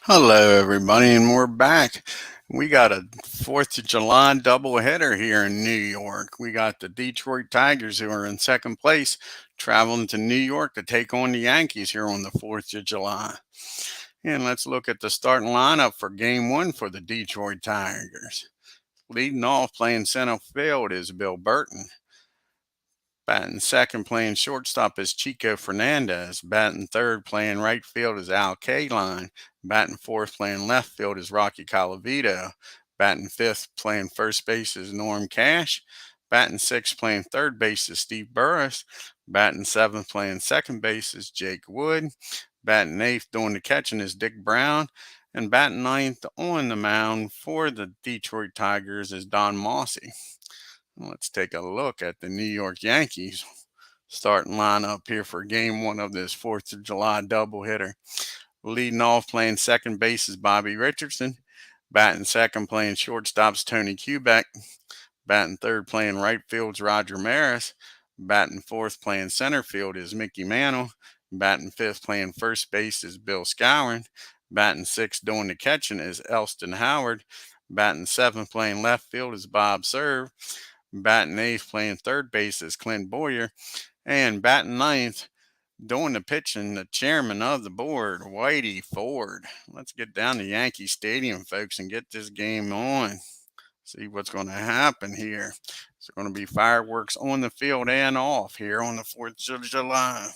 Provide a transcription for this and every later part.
Hello, everybody, and we're back. We got a 4th of July doubleheader here in New York. We got the Detroit Tigers, who are in second place, traveling to New York to take on the Yankees here on the 4th of July. And let's look at the starting lineup for game one for the Detroit Tigers. Leading off playing center field is Bill Burton. Batting second, playing shortstop, is Chico Fernandez. Batting third, playing right field, is Al Kaline. Batting fourth, playing left field, is Rocky Colavito. Batting fifth, playing first base, is Norm Cash. Batting sixth, playing third base, is Steve Burris. Batting seventh, playing second base, is Jake Wood. Batting eighth, doing the catching, is Dick Brown. And batting ninth on the mound for the Detroit Tigers is Don MOSSI. Let's take a look at the New York Yankees starting lineup here for game one of this 4th of July doubleheader. Leading off playing second base is Bobby Richardson. Batting second, playing shortstop's Tony Kubek. Batting third, playing right field's Roger Maris. Batting fourth, playing center field is Mickey Mantle. Batting fifth, playing first base is Bill Skowron. Batting sixth, doing the catching is Elston Howard. Batting seventh, playing left field is Bob Serve. Batting eighth, playing third base is Clint Boyer. And batting ninth, doing the pitching, the chairman of the board, Whitey Ford. Let's get down to Yankee Stadium, folks, and get this game on. See what's going to happen here. There's going to be fireworks on the field and off here on the 4th of July.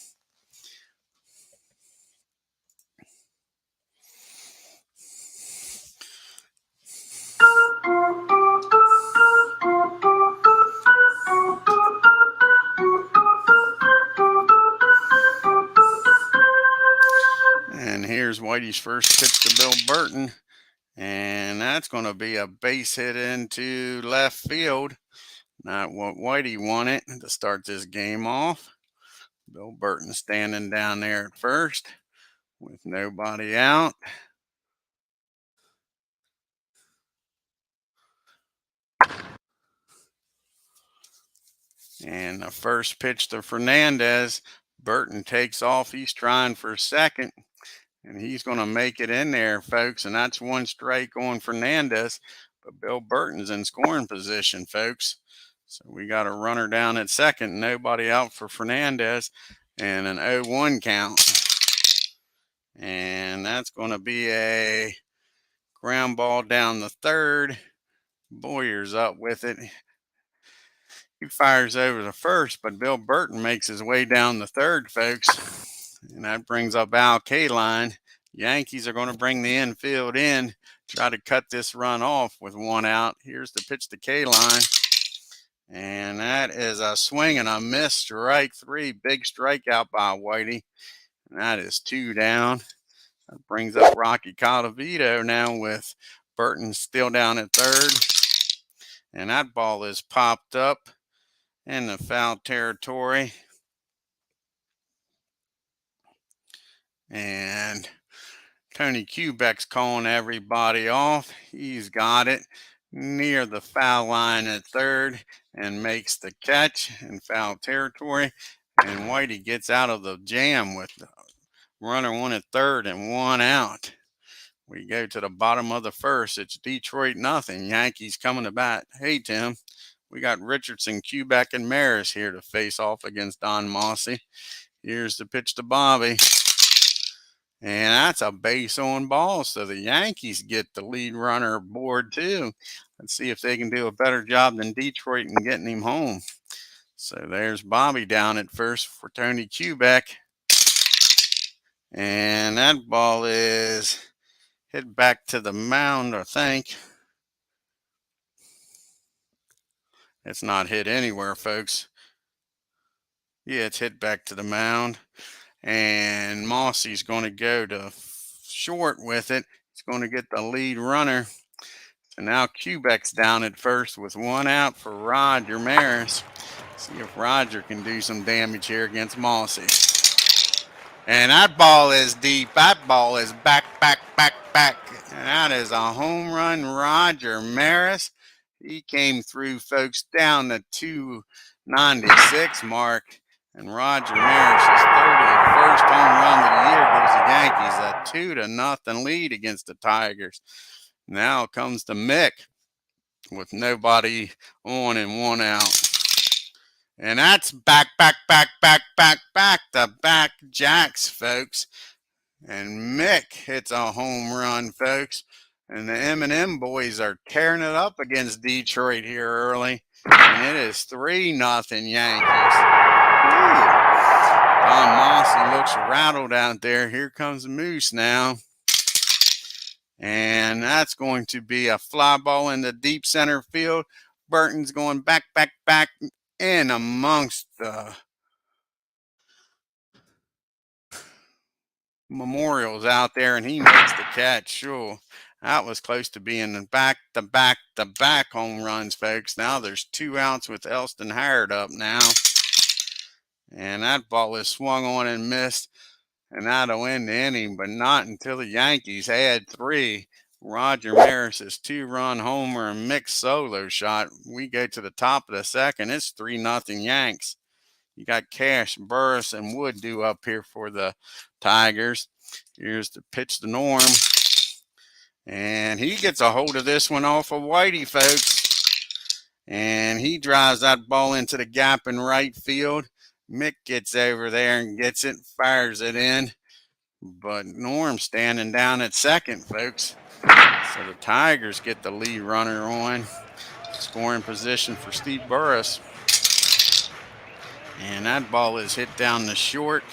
And here's Whitey's first pitch to Bill Burton. And that's going to be a base hit into left field. Not what Whitey wanted to start this game off. Bill Burton standing down there at first with nobody out. And the first pitch to Fernandez. Burton takes off. He's trying for second. And he's going to make it in there, folks. And that's one strike on Fernandez. But Bill Burton's in scoring position, folks. So we got a runner down at second. Nobody out for Fernandez. And an 0-1 count. And that's going to be a ground ball down the third. Boyer's up with it. He fires over the first, but Bill Burton makes his way down the third, folks. And that brings up Al Kaline. Yankees are going to bring the infield in, try to cut this run off with one out. Here's the pitch to Kaline. And that is a swing and a miss, strike three. Big strikeout by Whitey. And that is two down. That brings up Rocky Colavito now with Burton still down at third. And that ball is popped up in the foul territory. And Tony Kubek's calling everybody off. He's got it near the foul line at third and makes the catch in foul territory. And Whitey gets out of the jam with the runner one at third and one out. We go to the bottom of the first. It's Detroit nothing. Yankees coming to bat. Hey, Tim. We got Richardson, Kubek, and Maris here to face off against Don MOSSI. Here's the pitch to Bobby. And that's a base on ball. So the Yankees get the lead runner aboard too. Let's see if they can do a better job than Detroit in getting him home. So there's Bobby down at first for Tony Kubek. And that ball is hit back to the mound, I think. It's not hit anywhere, folks. Yeah, it's hit back to the mound. And MOSSI's going to go to short with it. He's going to get the lead runner. So now Kubek's down at first with one out for Roger Maris. See if Roger can do some damage here against MOSSI. And that ball is deep. That ball is back. And that is a home run, Roger Maris. He came through, folks, down the 296 mark. And Roger Maris's 31st home run of the year gives the Yankees a 2-0 lead against the Tigers. Now comes the Mick with nobody on and one out. And that's back to back jacks, folks. And Mick hits a home run, folks. And the M&M boys are tearing it up against Detroit here early. And it is 3-0 Yankees. Ooh. Don MOSSI looks rattled out there. Here comes Moose now. And that's going to be a fly ball in the deep center field. Burton's going back in amongst the Memorials out there, and he makes the catch. Sure, that was close to being back home runs, folks. Now there's 2 outs with Elston Howard up now. And that ball is swung on and missed. And that'll end the inning, but not until the Yankees add 3. Roger Maris's 2-run homer and mixed solo shot. We go to the top of the second. It's 3-0 Yanks. You got Cash, Burris, and Wood due up here for the Tigers. Here's the pitch to Norm. And he gets a hold of this one off of Whitey, folks. And he drives that ball into the gap in right field. Mick gets over there and gets it, fires it in. But Norm's standing down at second, folks. So the Tigers get the lead runner on. Scoring position for Steve Burris. And that ball is hit down the short.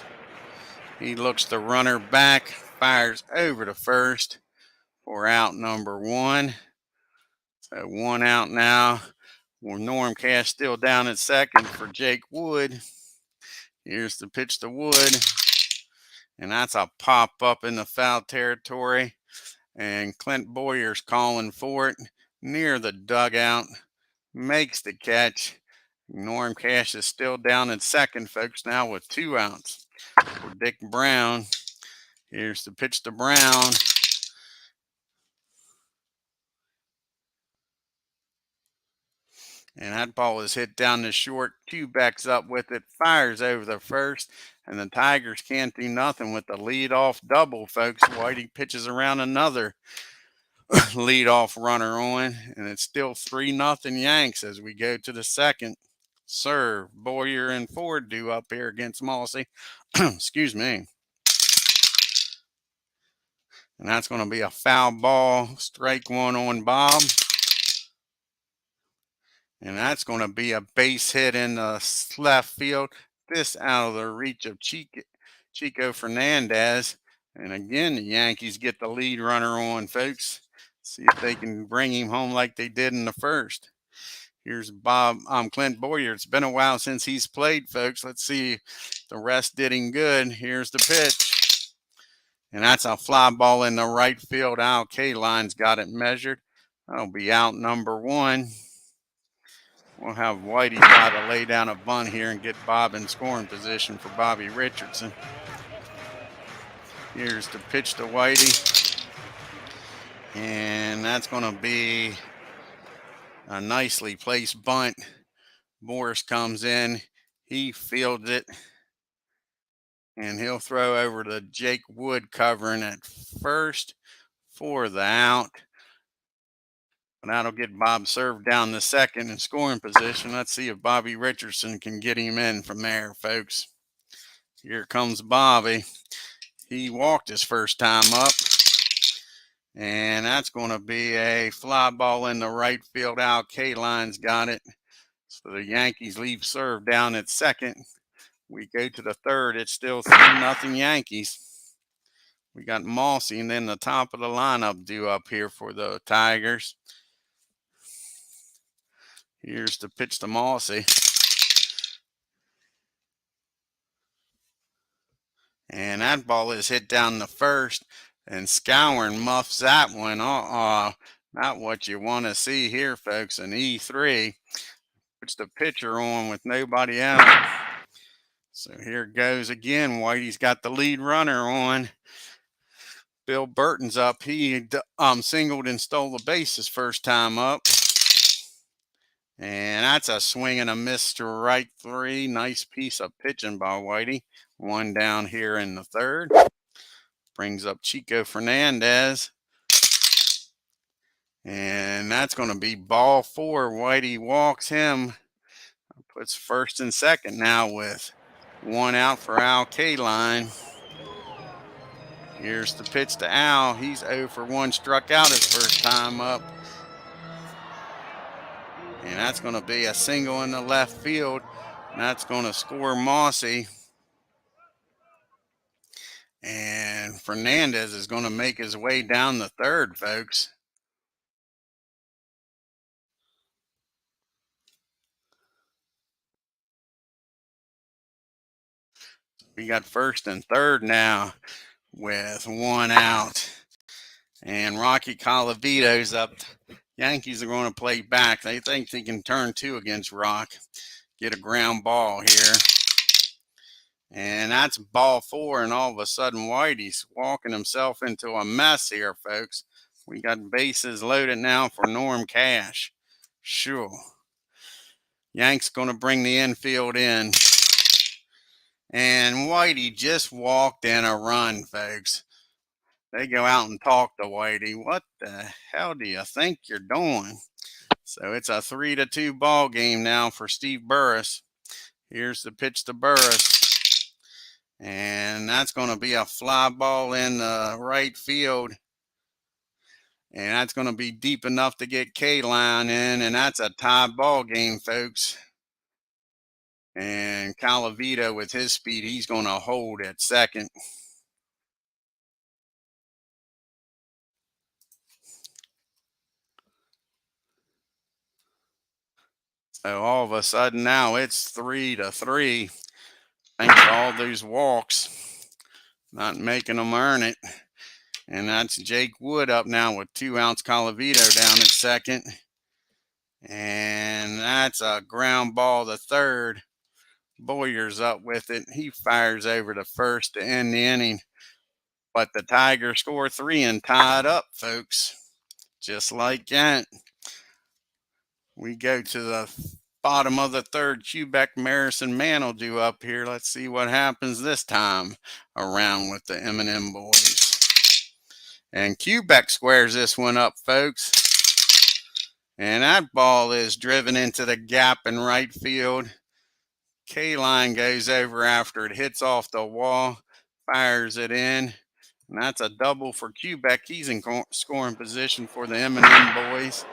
He looks the runner back, fires over to first for out number 1. So 1 out now. Well, Norm Cash still down at second for Jake Wood. Here's the pitch to Wood. And that's a pop up in the foul territory. And Clint Boyer's calling for it near the dugout. Makes the catch. Norm Cash is still down at second, folks, now with 2 outs. For Dick Brown. Here's the pitch to Brown. And that ball is hit down the short. Q backs up with it, fires over the first, and the Tigers can't do nothing with the leadoff double, folks. Whitey pitches around another leadoff runner on, and it's still 3-0 Yanks as we go to the second. Serve, Boyer and Ford due up here against MOSSI. Excuse me. And that's going to be a foul ball. Strike 1 on Bob. And that's going to be a base hit in the left field. This out of the reach of Chico Fernandez. And again, the Yankees get the lead runner on, folks. See if they can bring him home like they did in the first. Here's Clint Boyer. It's been a while since he's played, folks. Let's see if the rest did him good. Here's the pitch. And that's a fly ball in the right field. Al Kaline's got it measured. That'll be out number 1. We'll have Whitey try to lay down a bunt here and get Bob in scoring position for Bobby Richardson. Here's the pitch to Whitey. And that's going to be a nicely placed bunt. Morris comes in. He fields it. And he'll throw over to Jake Wood covering at first for the out. And that'll get Bob served down the second in scoring position. Let's see if Bobby Richardson can get him in from there, folks. Here comes Bobby. He walked his first time up. And that's going to be a fly ball in the right field. Al Kaline's got it. So the Yankees leave serve down at second. We go to the third. It's still 3-0 Yankees. We got MOSSI and then the top of the lineup due up here for the Tigers. Here's the pitch to MOSSI. And that ball is hit down the first. And Scourin muffs that one. Not what you want to see here, folks. An E3. Puts the pitcher on with nobody out. So here goes again. Whitey's got the lead runner on. Bill Burton's up. He singled and stole the base his first time up. And that's a swing and a miss to right 3. Nice piece of pitching by Whitey. One down here in the 3rd. Brings up Chico Fernandez. And that's going to be ball 4. Whitey walks him. Puts 1st and 2nd now with 1 out for Al Kaline. Here's the pitch to Al. He's 0 for 1, struck out his first time up. And that's going to be a single in the left field. And that's going to score MOSSI. And Fernandez is going to make his way down the 3rd, folks. We got 1st and 3rd now with 1 out. And Rocky Colavito's up. Yankees are going to play back. They think they can turn 2 against Rock. Get a ground ball here. And that's ball 4. And all of a sudden, Whitey's walking himself into a mess here, folks. We got bases loaded now for Norm Cash. Sure. Yanks going to bring the infield in. And Whitey just walked in a run, folks. They go out and talk to Whitey. What the hell do you think you're doing? So it's a 3-2 ball game now for Steve Burris. Here's the pitch to Burris. And that's going to be a fly ball in the right field. And that's going to be deep enough to get Kaline in. And that's a tie ball game, folks. And Calavito, with his speed, he's going to hold at 2nd. So all of a sudden now it's 3-3. Thanks to all those walks, not making them earn it. And that's Jake Wood up now with 2 outs. Calavito down at 2nd. And that's a ground ball to 3rd. Boyer's up with it. He fires over to 1st to end the inning. But the Tigers score 3 and tie it up, folks. Just like that. We go to the bottom of the 3rd. Quebec, Maris, and Mann will do up here. Let's see what happens this time around with the M&M boys. And Quebec squares this one up, folks. And that ball is driven into the gap in right field. Kaline goes over after it hits off the wall, fires it in. And that's a double for Quebec. He's in scoring position for the M&M boys.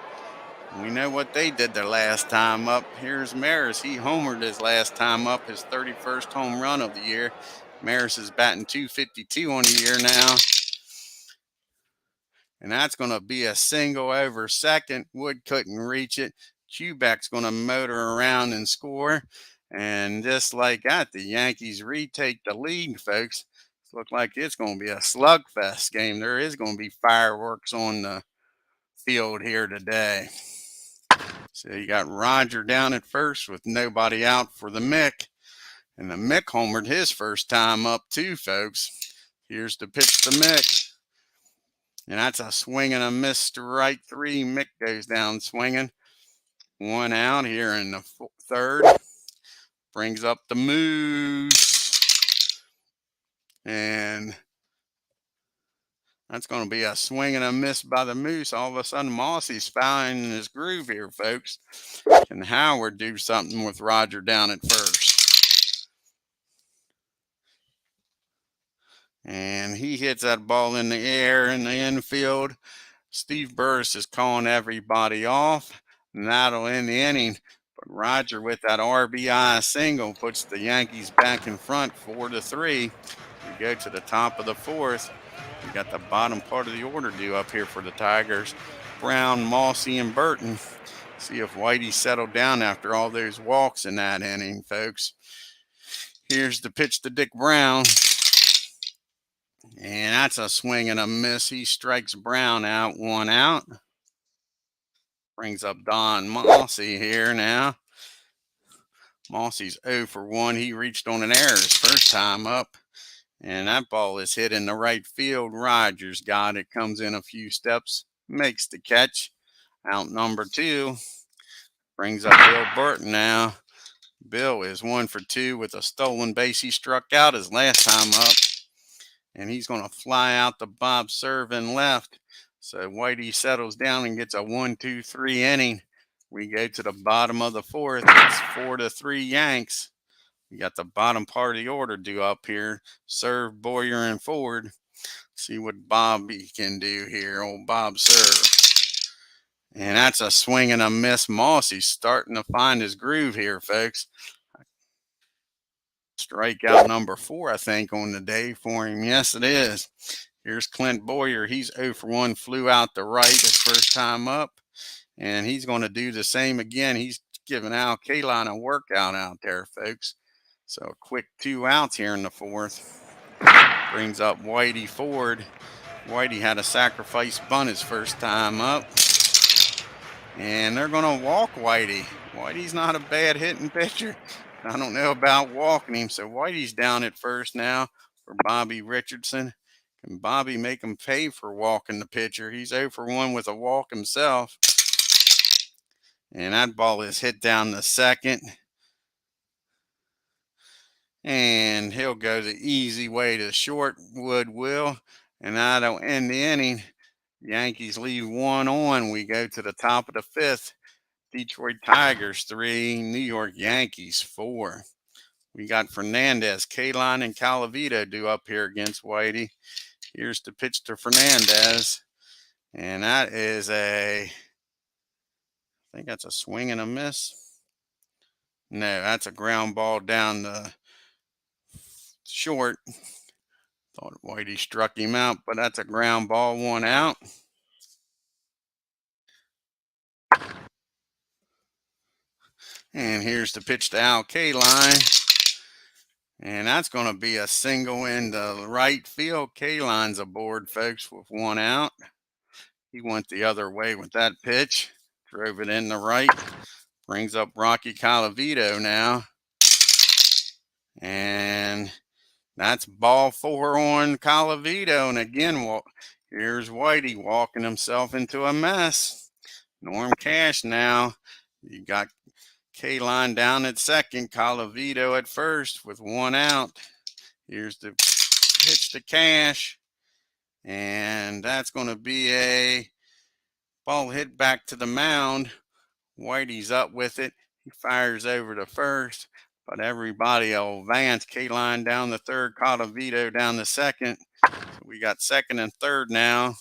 We know what they did their last time up. Here's Maris. He homered his last time up, his 31st home run of the year. Maris is batting .252 on the year now. And that's going to be a single over 2nd. Wood couldn't reach it. Quebec's going to motor around and score. And just like that, the Yankees retake the lead, folks. Looks like it's going to be a slugfest game. There is going to be fireworks on the field here today. So you got Roger down at 1st with nobody out for the Mick. And the Mick homered his first time up too, folks. Here's the pitch to Mick. And that's a swing and a miss to right 3. Mick goes down swinging. 1 out here in the 3rd. Brings up the Moose. And that's going to be a swing and a miss by the Moose. All of a sudden, Mossie's finding his groove here, folks. Can Howard do something with Roger down at 1st? And he hits that ball in the air in the infield. Steve Burris is calling everybody off. And that'll end the inning. But Roger, with that RBI single, puts the Yankees back in front 4-3. We go to the top of the 4th. We got the bottom part of the order due up here for the Tigers. Brown, MOSSI, and Burton. See if Whitey settled down after all those walks in that inning, folks. Here's the pitch to Dick Brown. And that's a swing and a miss. He strikes Brown out, 1 out. Brings up Don MOSSI here now. MOSSI's 0 for 1. He reached on an error his first time up. And that ball is hit in the right field. Rogers got it. Comes in a few steps. Makes the catch. Out number 2. Brings up Bill Burton now. Bill is 1 for 2 with a stolen base. He struck out his last time up. And he's going to fly out the Bob serve and left. So Whitey settles down and gets a 1-2-3 inning. We go to the bottom of the fourth. It's 4-3 Yanks. We got the bottom part of the order due up here. Serve, Boyer, and Ford. See what Bobby can do here. Old Bob serve. And that's a swing and a miss. MOSSI's starting to find his groove here, folks. Strikeout number 4, I think, on the day for him. Yes, it is. Here's Clint Boyer. He's 0 for 1, flew out the right his first time up. And he's going to do the same again. He's giving Al Kaline a workout out there, folks. So a quick 2 outs here in the fourth. Brings up Whitey Ford. Whitey had a sacrifice bunt his first time up. And they're going to walk Whitey. Whitey's not a bad hitting pitcher. I don't know about walking him. So Whitey's down at first now for Bobby Richardson. Can Bobby make him pay for walking the pitcher? He's 0 for 1 with a walk himself. And that ball is hit down the second. And he'll go the easy way to short. Wood will. And that'll end the inning. Yankees leave 1 on. We go to the top of the fifth. Detroit Tigers 3, New York Yankees 4. We got Fernandez, Kaline, and Calavito due up here against Whitey. Here's the pitch to Fernandez. And that is I think that's a swing and a miss. No, that's a ground ball down the short. Thought Whitey struck him out, but that's a ground ball, 1 out. And here's the pitch to Al Kaline. And that's going to be a single in the right field. Kaline's aboard, folks, with 1 out. He went the other way with that pitch. Drove it in the right. Brings up Rocky Calavito now. And that's ball 4 on Calavito. And again, here's Whitey walking himself into a mess. Norm Cash now. You got Kaline down at second. Calavito at first with 1 out. Here's the pitch to Cash. And that's going to be a ball hit back to the mound. Whitey's up with it. He fires over to first. But everybody will advance. Kaline down the third. Calavito down the second. So we got second and third now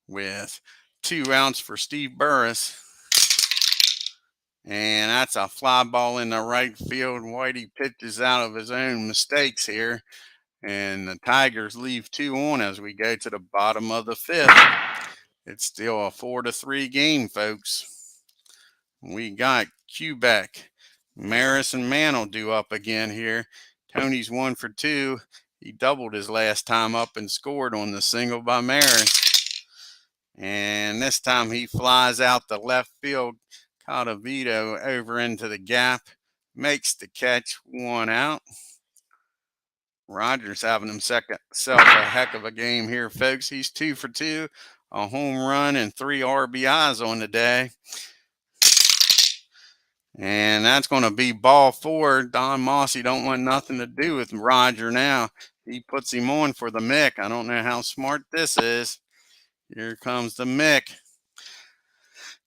with 2 outs for Steve Burris. And that's a fly ball in the right field. Whitey pitches out of his own mistakes here. And the Tigers leave 2 on as we go to the bottom of the fifth. It's still a 4-3 game, folks. We got Quebec, Maris, and Mantle due up again here. Tony's 1 for 2. He doubled his last time up and scored on the single by Maris. And this time he flies out the left field. Calavito over into the gap. Makes the catch, 1 out. Rogers having himself a heck of a game here, folks. He's 2 for 2. A home run and 3 RBIs on the day. And that's going to be ball 4. Don MOSSI don't want nothing to do with Roger now. He puts him on for the Mick. I don't know how smart this is. Here comes the Mick.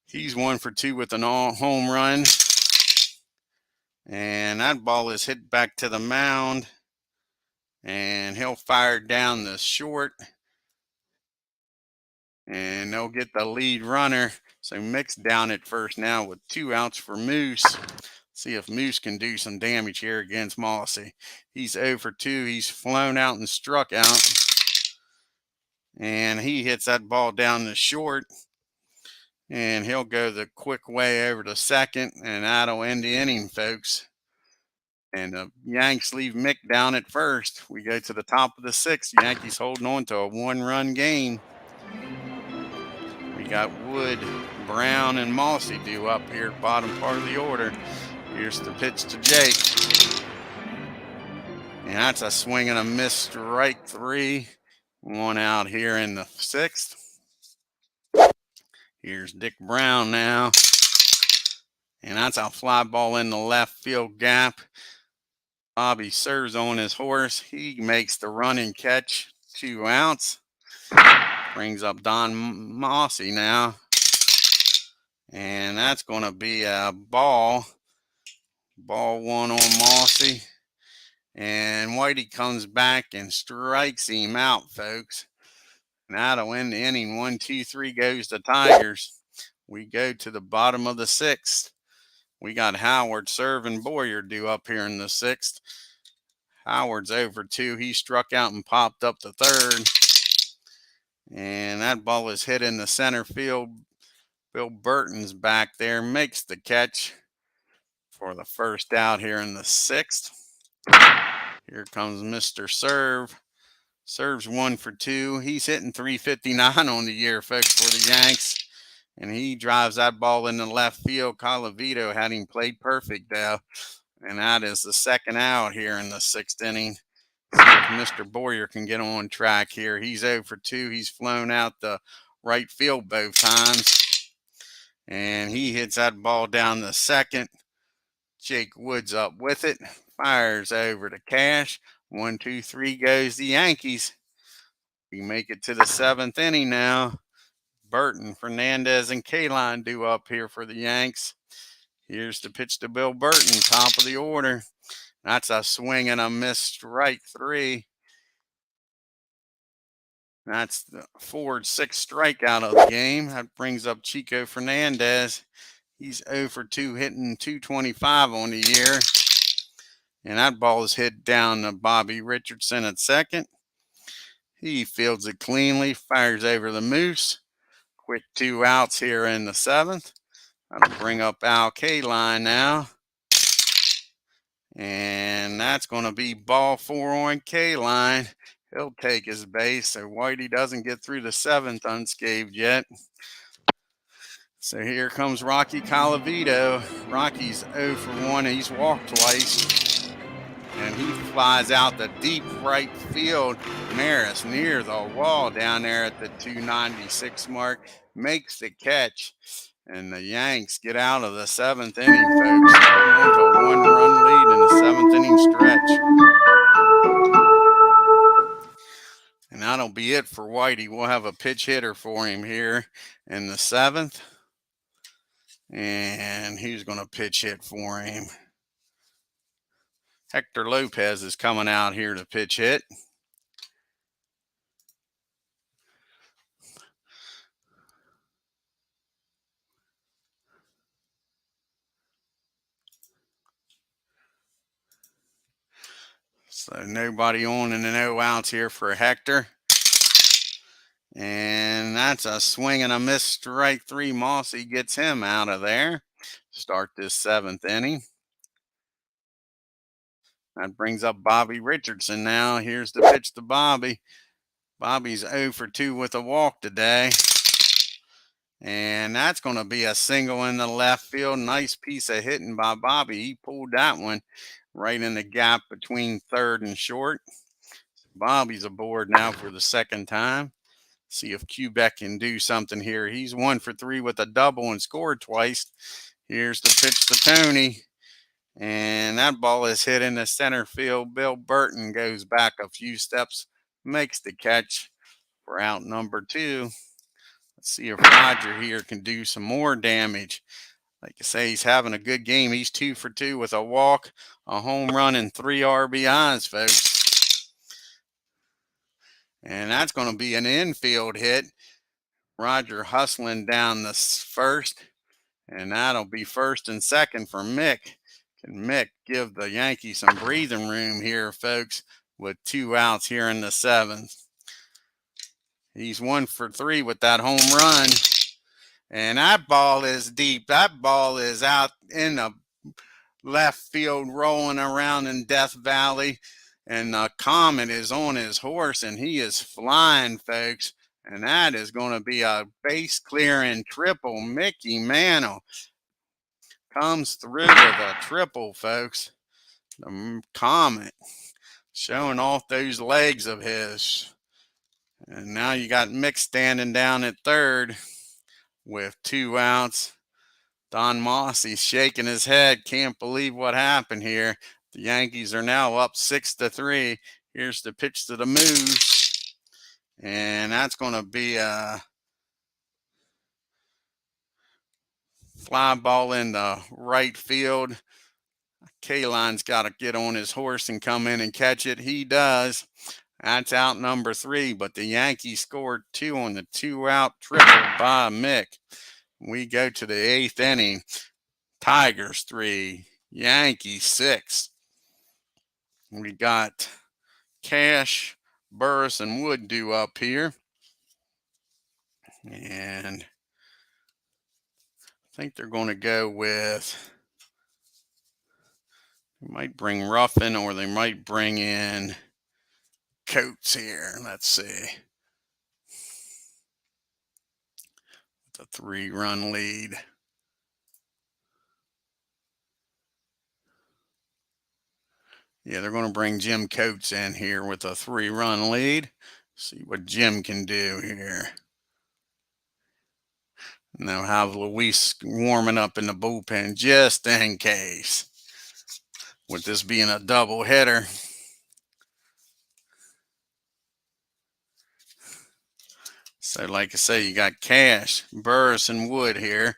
He's 1 for 2 with an all home run. And that ball is hit back to the mound. And he'll fire down the short. And they'll get the lead runner. So Mick's down at first now with 2 outs for Moose. See if Moose can do some damage here against MOSSI. He's 0 for 2. He's flown out and struck out. And he hits that ball down the short. And he'll go the quick way over to second. And that'll end the inning, folks. And the Yanks leave Mick down at first. We go to the top of the sixth. Yankees holding on to a 1-run game. We got Wood, Brown, and MOSSI due up here, bottom part of the order. Here's the pitch to Jake. And that's a swing and a miss, strike 3. 1 out here in the sixth. Here's Dick Brown now. And that's a fly ball in the left field gap. Bobby serves on his horse. He makes the running catch. 2 outs. Brings up Don MOSSI now. And that's going to be a ball. Ball 1 on MOSSI. And Whitey comes back and strikes him out, folks. Now to win the inning, 1, 2, 3 goes the Tigers. We go to the bottom of the 6th. We got Howard serving Boyer due up here in the 6th. Howard's over 2. He struck out and popped up to 3rd. And that ball is hit in the center field. Bill Burton's back there, makes the catch for the first out here in the 6th. Here comes Mr. Serve. Serves 1 for 2. He's hitting .359 on the year, folks, for the Yanks. And he drives that ball in the left field. Colavito had him played perfect now. And that is the second out here in the 6th inning. See if Mr. Boyer can get on track here. He's 0 for 2. He's flown out the right field both times. And he hits that ball down the second. Jake Woods up with it. Fires over to Cash. 1, 2, 3 goes the Yankees. We make it to the 7th inning now. Burton, Fernandez, and Kaline due up here for the Yanks. Here's the pitch to Bill Burton, top of the order. That's a swing and a miss, strike 3. That's the Ford's 6th strikeout of the game. That brings up Chico Fernandez. He's 0 for 2, hitting .225 on the year. And that ball is hit down to Bobby Richardson at second. He fields it cleanly, fires over the Moose. Quick 2 outs here in the 7th. That'll bring up Al Kaline now. And that's going to be ball 4 on Kaline. He'll take his base, so Whitey doesn't get through the 7th unscathed yet. So here comes Rocky Colavito. Rocky's 0 for 1. He's walked twice. And he flies out the deep right field. Maris near the wall down there at the 296 mark. Makes the catch. And the Yanks get out of the 7th inning, folks. Holding on to a 1-run lead in the 7th inning stretch. And that'll be it for Whitey. We'll have a pitch hitter for him here in the 7th. And who's going to pitch hit for him? Hector Lopez is coming out here to pitch hit. So nobody on and no outs here for Hector. And that's a swing and a miss, strike 3. MOSSI gets him out of there. Start this 7th inning. That brings up Bobby Richardson now. Here's the pitch to Bobby. Bobby's 0 for 2 with a walk today. And that's going to be a single in the left field. Nice piece of hitting by Bobby. He pulled that one right in the gap between third and short. Bobby's aboard now for the 2nd time. See if Quebec can do something here. He's 1 for 3 with a double and scored twice. Here's the pitch to Tony. And that ball is hit in the center field. Bill Burton goes back a few steps, makes the catch for out number 2. Let's see if Roger here can do some more damage. Like I say, he's having a good game. He's 2 for 2 with a walk, a home run, and 3 RBIs, folks. And that's going to be an infield hit. Roger hustling down the first. And that'll be first and second for Mick. Can Mick give the Yankees some breathing room here, folks, with 2 outs here in the 7th. He's 1 for 3 with that home run. And that ball is deep. That ball is out in the left field rolling around in Death Valley. And the Comet is on his horse, and he is flying, folks. And that is going to be a base clearing triple. Mickey Mantle comes through with a triple, folks. The Comet showing off those legs of his. And now you got Mick standing down at third with 2 outs. Don MOSSI shaking his head. Can't believe what happened here. The Yankees are now up 6-3. Here's the pitch to the Moose. And that's going to be a fly ball in the right field. Kaline's got to get on his horse and come in and catch it. He does. That's out number 3, but the Yankees scored 2 on the 2-out triple by Mick. We go to the 8th inning. Tigers 3, Yankees 6. We got Cash, Burris, and Wood due up here. And I think they're going to go with, they might bring Ruffin or they might bring in Coates here. Let's see. The 3-run lead. Yeah, they're going to bring Jim Coates in here with a 3-run lead. See what Jim can do here. And they'll have Luis warming up in the bullpen just in case. With this being a double header. So like I say, you got Cash, Burris, and Wood here.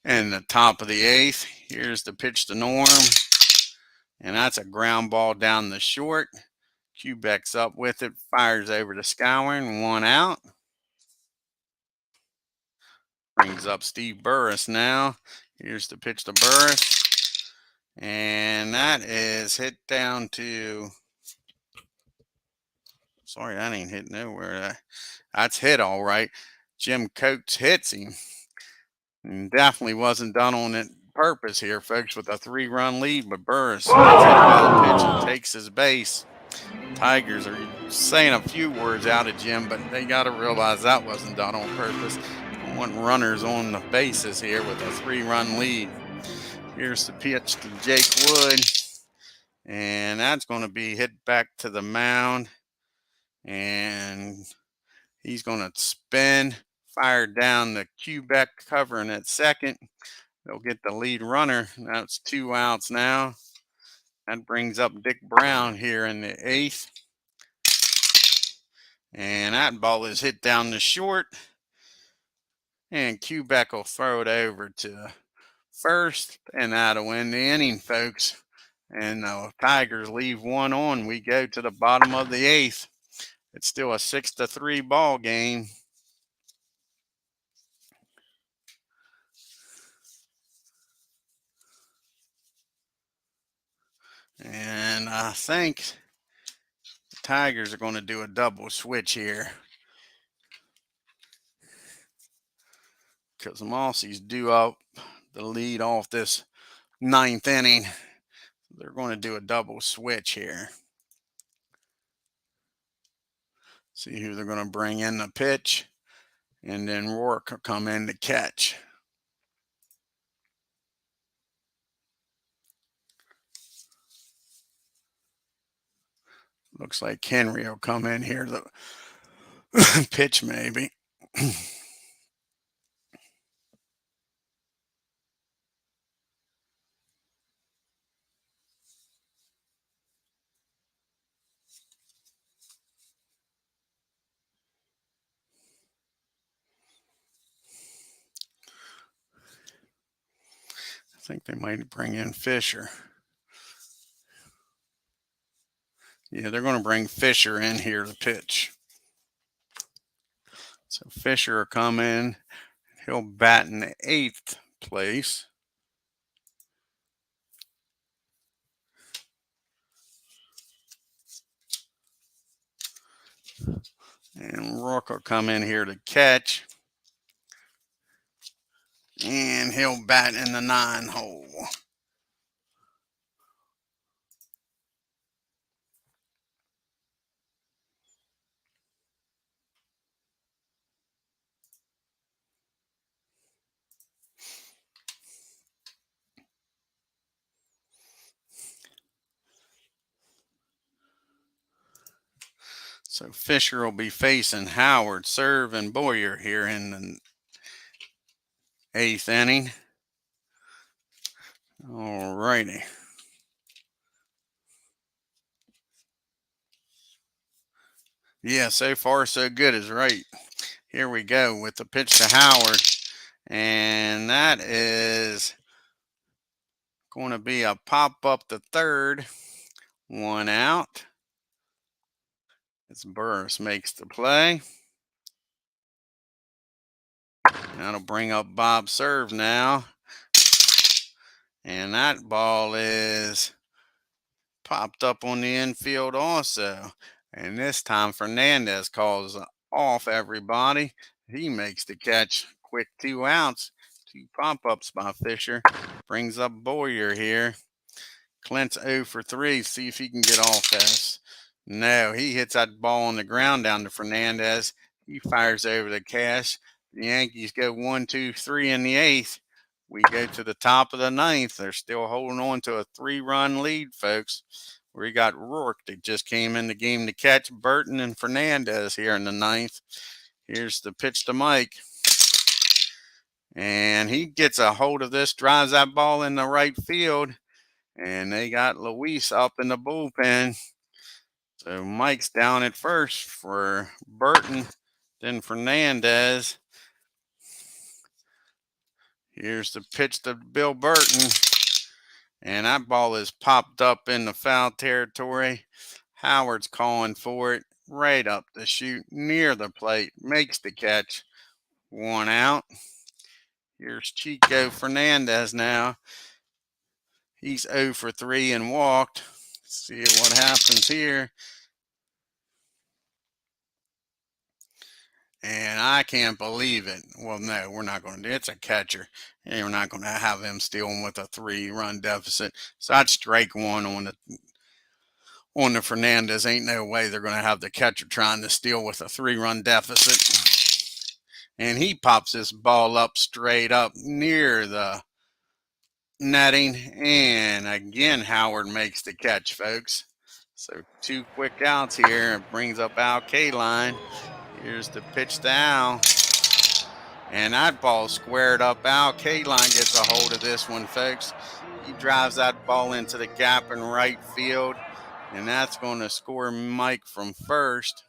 And the top of the 8th. Here's the pitch to Norm. And that's a ground ball down the short. Quebec's up with it. Fires over to Skowron. 1 out. Brings up Steve Burris now. Here's the pitch to Burris. And that is hit down to... Sorry, that ain't hit nowhere. That's hit all right. Jim Coates hits him. And definitely wasn't done on it purpose here, folks, with a 3-run lead. But Burris gets hit by the pitch and takes his base. Tigers are saying a few words out of Jim, but they got to realize that wasn't done on purpose. I want runners on the bases here with a 3-run lead. Here's the pitch to Jake Wood. And that's going to be hit back to the mound. And he's going to spin, fire down the Quebec covering at second. They'll get the lead runner. That's 2 outs now. That brings up Dick Brown here in the 8th. And that ball is hit down the short. And Quebec will throw it over to first. And that'll win the inning, folks. And the Tigers leave 1 on. We go to the bottom of the 8th. It's still a 6-3 ball game. And I think the Tigers are going to do a double switch here. Because Mossi's due up the lead off this 9th inning. They're going to do a double switch here. See who they're going to bring in the pitch. And then Rourke will come in to catch. Looks like Henry will come in here to pitch maybe. I think they might bring in Fisher. Yeah, they're going to bring Fisher in here to pitch. So Fisher will come in. He'll bat in the 8th place. And Rourke will come in here to catch. And he'll bat in the 9 hole. So Fisher will be facing Howard, Serve, and Boyer here in the 8th inning. All righty. Yeah, so far so good is right. Here we go with the pitch to Howard. And that is going to be a pop up to third. 1 out. As Burris makes the play. That'll bring up Bob Serve now. And that ball is popped up on the infield also. And this time Fernandez calls off everybody. He makes the catch. Quick 2 outs. 2 pop-ups by Fisher. Brings up Boyer here. Clint's 0 for 3. See if he can get off this. No, he hits that ball on the ground down to Fernandez. He fires over the Cash. The Yankees go 1, 2, 3 in the 8th. We go to the top of the 9th. They're still holding on to a 3-run lead, folks. We got Rourke that just came in the game to catch Burton and Fernandez here in the 9th. Here's the pitch to Mike. And he gets a hold of this, drives that ball in the right field. And they got Luis up in the bullpen. So Mike's down at first for Burton, then Fernandez. Here's the pitch to Bill Burton. And that ball is popped up in the foul territory. Howard's calling for it right up the chute near the plate. Makes the catch. 1 out. Here's Chico Fernandez now. He's 0 for 3 and walked. See what happens here. And I can't believe it. Well, no, we're not going to do it. It's a catcher. And we're not going to have him stealing with a 3-run deficit. So that's strike 1 on the Fernandez. Ain't no way they're going to have the catcher trying to steal with a 3-run deficit. And he pops this ball up straight up near the netting. And again, Howard makes the catch, folks. So 2 quick outs here. It brings up Al Kaline. Here's the pitch to Al. And that ball squared up. Al Kaline gets a hold of this one, folks. He drives that ball into the gap in right field. And that's going to score Mike from first.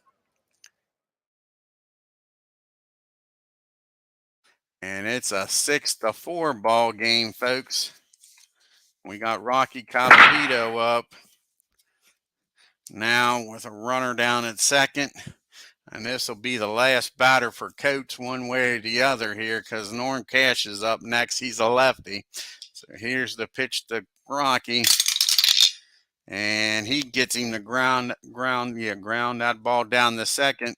And it's a 6-4 ball game, folks. We got Rocky Colavito up now with a runner down at second. And this will be the last batter for Coates one way or the other here because Norm Cash is up next. He's a lefty. So here's the pitch to Rocky. And he gets him to ground that ball down the second.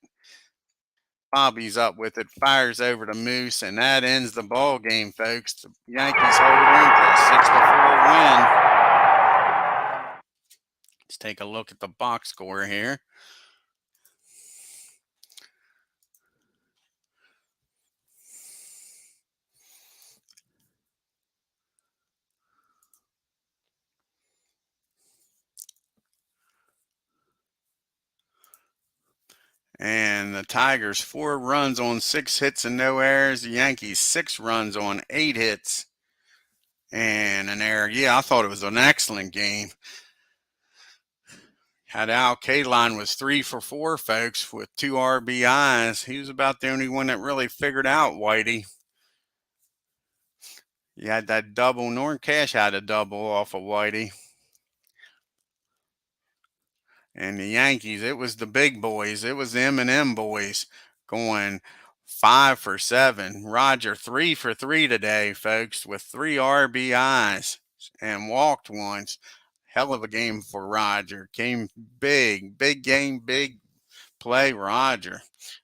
Bobby's up with it, fires over to Moose, and that ends the ball game, folks. The Yankees hold on to a 6-4 win. Let's take a look at the box score here. And the Tigers 4 runs on 6 hits and no errors. The Yankees 6 runs on 8 hits and an error. Yeah, I thought it was an excellent game. Had Al Kaline was 3 for 4, folks, with 2 RBIs. He was about the only one that really figured out Whitey. You had that double. Norm Cash had a double off of Whitey. And the Yankees, it was the big boys. It was the M&M boys going 5 for 7. Roger 3 for 3 today, folks, with 3 RBIs and walked once. Hell of a game for Roger. Came big game, big play, Roger.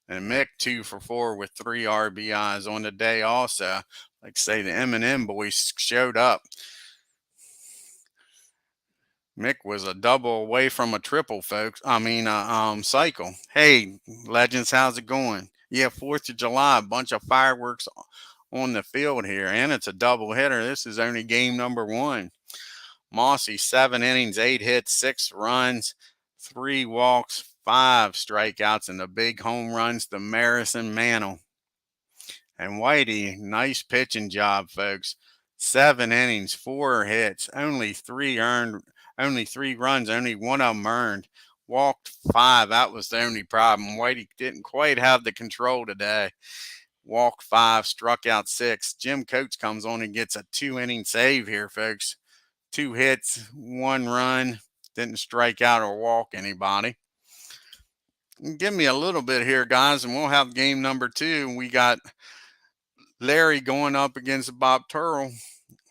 And Mick 2 for 4 with 3 RBIs on the day also. Like I say, the M&M boys showed up. Mick was a double away from a triple, folks. Cycle. Hey, Legends, how's it going? Yeah, 4th of July, a bunch of fireworks on the field here, and it's a double hitter. This is only game number 1. MOSSI, 7 innings, 8 hits, 6 runs, 3 walks, 5 strikeouts, and the big home runs to Maris and Mantle. And Whitey, nice pitching job, folks. 7 innings, 4 hits, only 3 runs, only one of them earned. Walked 5. That was the only problem. Whitey didn't quite have the control today. Walked 5, struck out 6. Jim Coates comes on and gets a 2-inning save here, folks. 2 hits, 1 run, didn't strike out or walk anybody. Give me a little bit here, guys, and we'll have game number 2. We got Larry going up against Bob Turrell.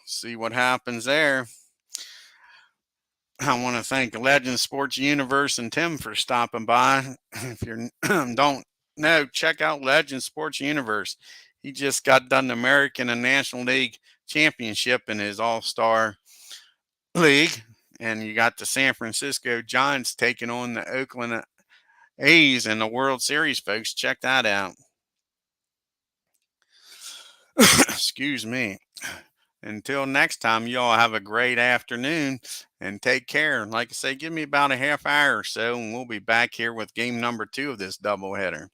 See what happens there. I want to thank Legend Sports Universe and Tim for stopping by. If you don't know, check out Legend Sports Universe. He just got done the American and National League Championship in his All-Star League. And you got the San Francisco Giants taking on the Oakland A's in the World Series, folks. Check that out. Excuse me. Until next time, y'all have a great afternoon and take care. Like I say, give me about a half hour or so, and we'll be back here with game number 2 of this doubleheader.